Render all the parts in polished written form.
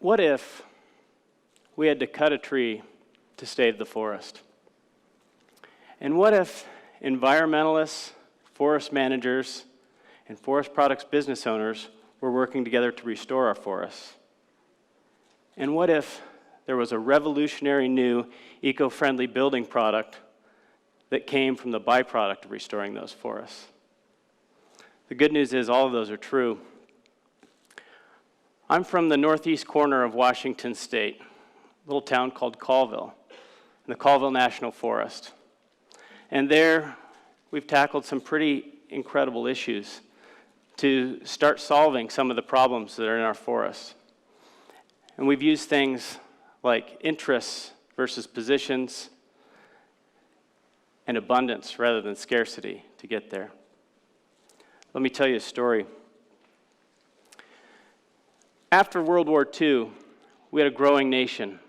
What if we had to cut a tree to save the forest? And what if environmentalists, forest managers, and forest products business owners were working together to restore our forests? And what if there was a revolutionary new eco-friendly building product that came from the byproduct of restoring those forests? The good news is all of those are true. I'm from the northeast corner of Washington State, a little town called Colville, in the Colville National Forest. And there, we've tackled some pretty incredible issues to start solving some of the problems that are in our forests. And we've used things like interests versus positions and abundance rather than scarcity to get there. Let me tell you a story. After World War II, we had a growing nation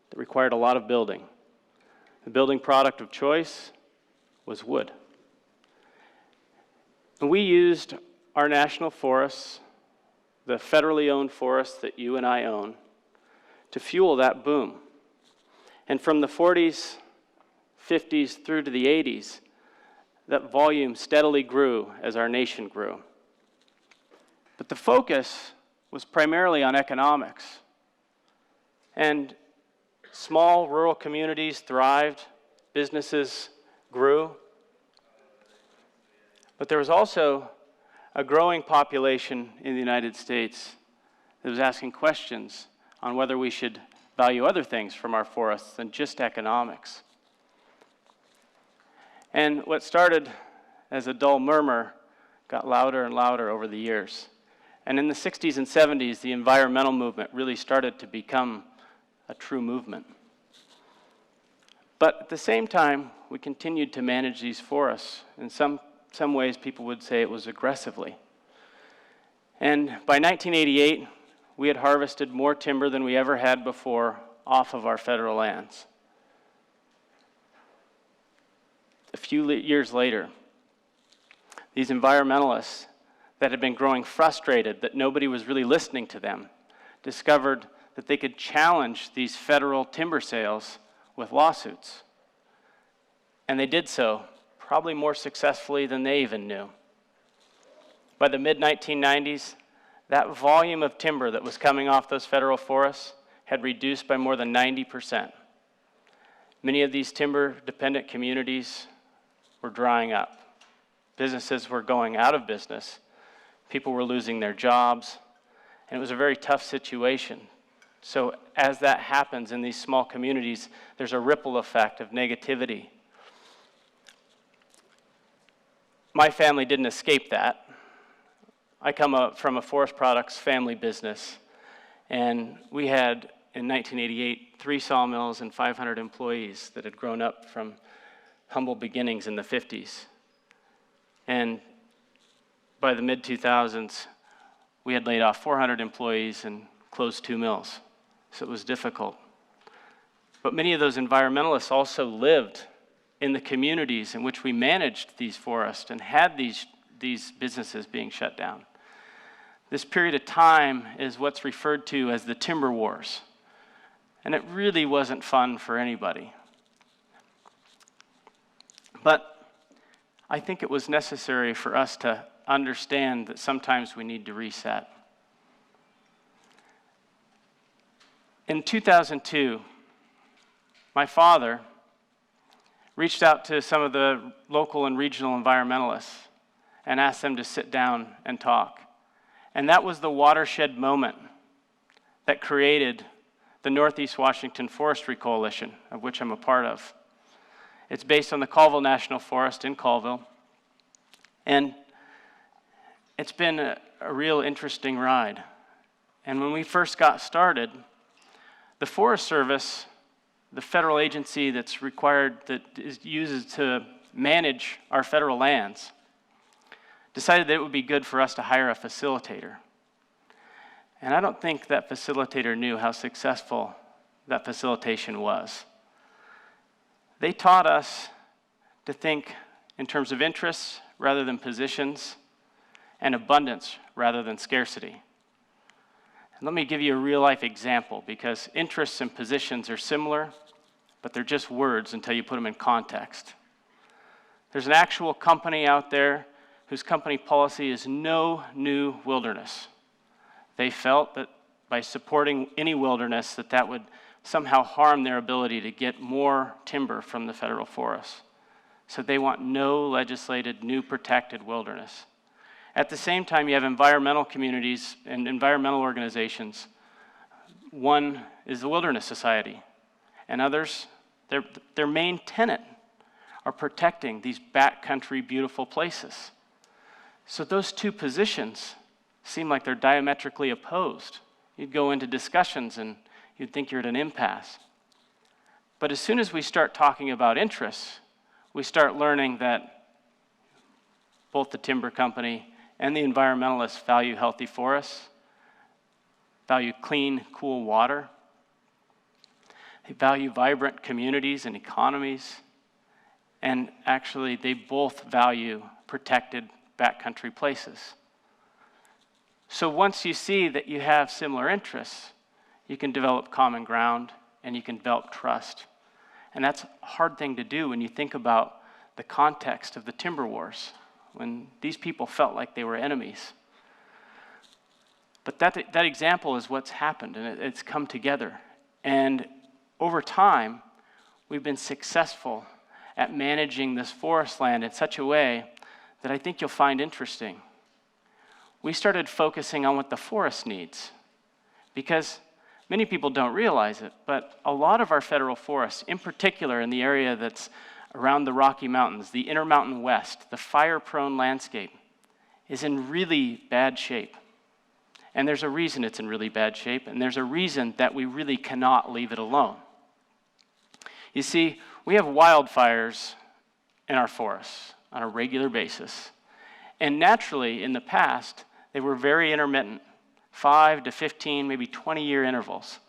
that required a lot of building. The building product of choice was wood. And we used our national forests, the federally owned forests that you and I own, to fuel that boom. And from the 40s, 50s, through to the 80s, that volume steadily grew as our nation grew. But the focus was primarily on economics. And small rural communities thrived, businesses grew. But there was also a growing population in the United States that was asking questions on whether we should value other things from our forests than just economics. And what started as a dull murmur got louder and louder over the years. And in the 60s and 70s, the environmental movement really started to become a true movement. But at the same time, we continued to manage these forests. In some ways, people would say it was aggressively. And by 1988, we had harvested more timber than we ever had before off of our federal lands. A few years later, these environmentalists that had been growing frustrated that nobody was really listening to them discovered that they could challenge these federal timber sales with lawsuits. And they did so, probably more successfully than they even knew. By the mid-1990s, that volume of timber that was coming off those federal forests had reduced by more than 90%. Many of these timber-dependent communities were drying up. Businesses were going out of business. People were losing their jobs, and it was a very tough situation. So as that happens in these small communities, there's a ripple effect of negativity. My family didn't escape that. I come up from a forest products family business, and we had, in 1988, 3 sawmills and 500 employees that had grown up from humble beginnings in the 50s. And by the mid-2000s, we had laid off 400 employees and closed 2 mills. So it was difficult. But many of those environmentalists also lived in the communities in which we managed these forests and had these businesses being shut down. This period of time is what's referred to as the timber wars. And it really wasn't fun for anybody. But I think it was necessary for us to understand that sometimes we need to reset. In 2002, my father reached out to some of the local and regional environmentalists and asked them to sit down and talk. And that was the watershed moment that created the Northeast Washington Forestry Coalition, of which I'm a part of. It's based on the Colville National Forest in Colville. And it's been a real interesting ride. And when we first got started, the Forest Service, the federal agency that's required, that uses to manage our federal lands, decided that it would be good for us to hire a facilitator. And I don't think that facilitator knew how successful that facilitation was. They taught us to think in terms of interests rather than positions, and abundance rather than scarcity. Let me give you a real-life example, because interests and positions are similar, but they're just words until you put them in context. There's an actual company out there whose company policy is no new wilderness. They felt that by supporting any wilderness, that would somehow harm their ability to get more timber from the federal forests. So they want no legislated, new protected wilderness. At the same time, you have environmental communities and environmental organizations. One is the Wilderness Society, and others, their main tenet are protecting these backcountry beautiful places. So those two positions seem like they're diametrically opposed. You'd go into discussions and you'd think you're at an impasse. But as soon as we start talking about interests, we start learning that both the timber company and the environmentalists value healthy forests, value clean, cool water. They value vibrant communities and economies. And actually, they both value protected backcountry places. So once you see that you have similar interests, you can develop common ground and you can develop trust. And that's a hard thing to do when you think about the context of the timber wars, when these people felt like they were enemies. But that example is what's happened, and it's come together. And over time, we've been successful at managing this forest land in such a way that I think you'll find interesting. We started focusing on what the forest needs, because many people don't realize it, but a lot of our federal forests, in particular in the area that's around the Rocky Mountains, the Intermountain West, the fire-prone landscape, is in really bad shape. And there's a reason it's in really bad shape, and there's a reason that we really cannot leave it alone. You see, we have wildfires in our forests on a regular basis. And naturally, in the past, they were very intermittent, 5 to 15, maybe 20-year intervals.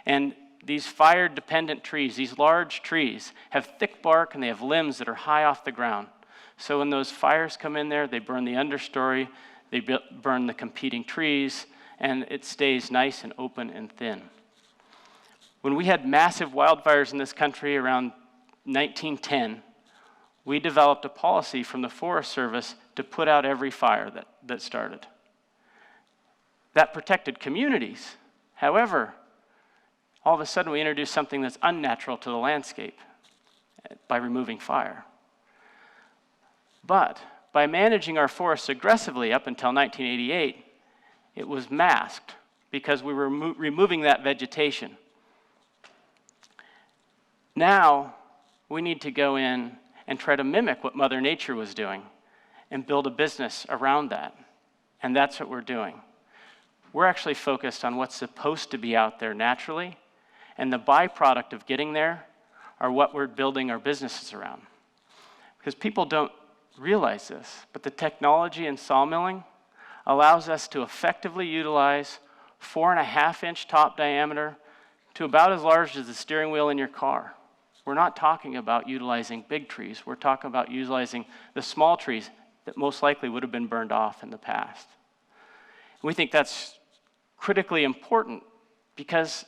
And these fire-dependent trees, these large trees, have thick bark and they have limbs that are high off the ground. So when those fires come in there, they burn the understory, they burn the competing trees, and it stays nice and open and thin. When we had massive wildfires in this country around 1910, we developed a policy from the Forest Service to put out every fire that started. That protected communities. However, all of a sudden we introduced something that's unnatural to the landscape by removing fire. But by managing our forests aggressively up until 1988, it was masked because we were removing that vegetation. Now, we need to go in and try to mimic what Mother Nature was doing and build a business around that. And that's what we're doing. We're actually focused on what's supposed to be out there naturally, and the byproduct of getting there are what we're building our businesses around. Because people don't realize this, but the technology in sawmilling allows us to effectively utilize 4.5-inch top diameter to about as large as the steering wheel in your car. We're not talking about utilizing big trees. We're talking about utilizing the small trees that most likely would have been burned off in the past. We think that's critically important because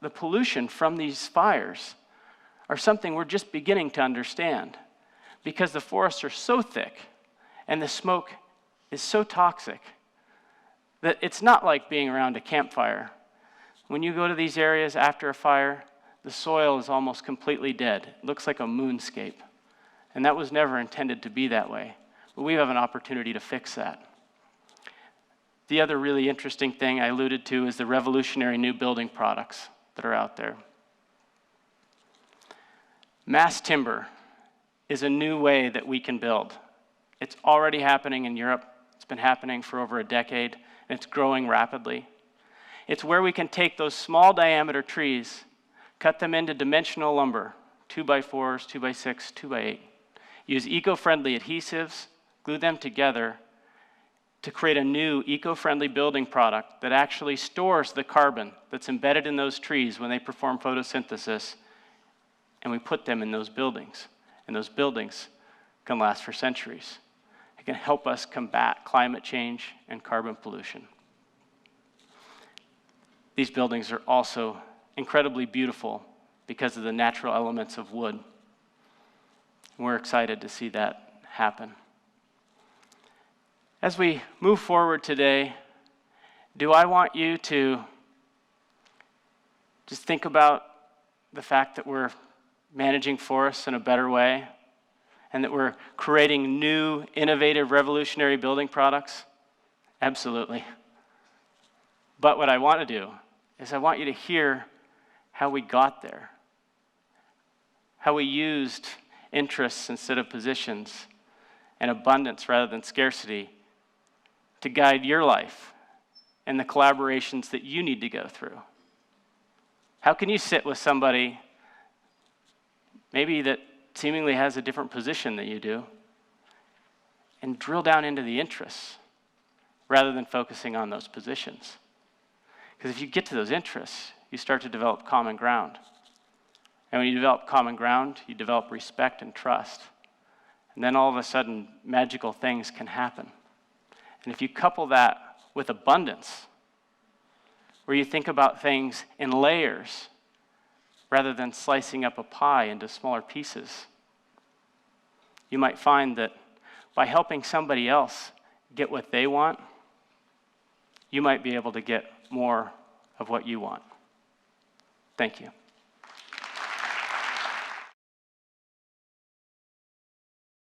the pollution from these fires are something we're just beginning to understand, because the forests are so thick and the smoke is so toxic that it's not like being around a campfire. When you go to these areas after a fire, the soil is almost completely dead. It looks like a moonscape. And that was never intended to be that way. But we have an opportunity to fix that. The other really interesting thing I alluded to is the revolutionary new building products that are out there. Mass timber is a new way that we can build. It's already happening in Europe. It's been happening for over a decade, and it's growing rapidly. It's where we can take those small diameter trees, cut them into dimensional lumber, 2x4s, 2x6, 2x8, use eco-friendly adhesives, glue them together to create a new eco-friendly building product that actually stores the carbon that's embedded in those trees when they perform photosynthesis, and we put them in those buildings. And those buildings can last for centuries. It can help us combat climate change and carbon pollution. these buildings are also incredibly beautiful because of the natural elements of wood. We're excited to see that happen. As we move forward today, do I want you to just think about the fact that we're managing forests in a better way and that we're creating new, innovative, revolutionary building products? Absolutely. But what I want to do is I want you to hear how we got there, how we used interests instead of positions and abundance rather than scarcity to guide your life and the collaborations that you need to go through. How can you sit with somebody maybe that seemingly has a different position than you do and drill down into the interests rather than focusing on those positions? Because if you get to those interests, you start to develop common ground. And when you develop common ground, you develop respect and trust. And then all of a sudden, magical things can happen. And if you couple that with abundance, where you think about things in layers rather than slicing up a pie into smaller pieces, you might find that by helping somebody else get what they want, you might be able to get more of what you want. Thank you.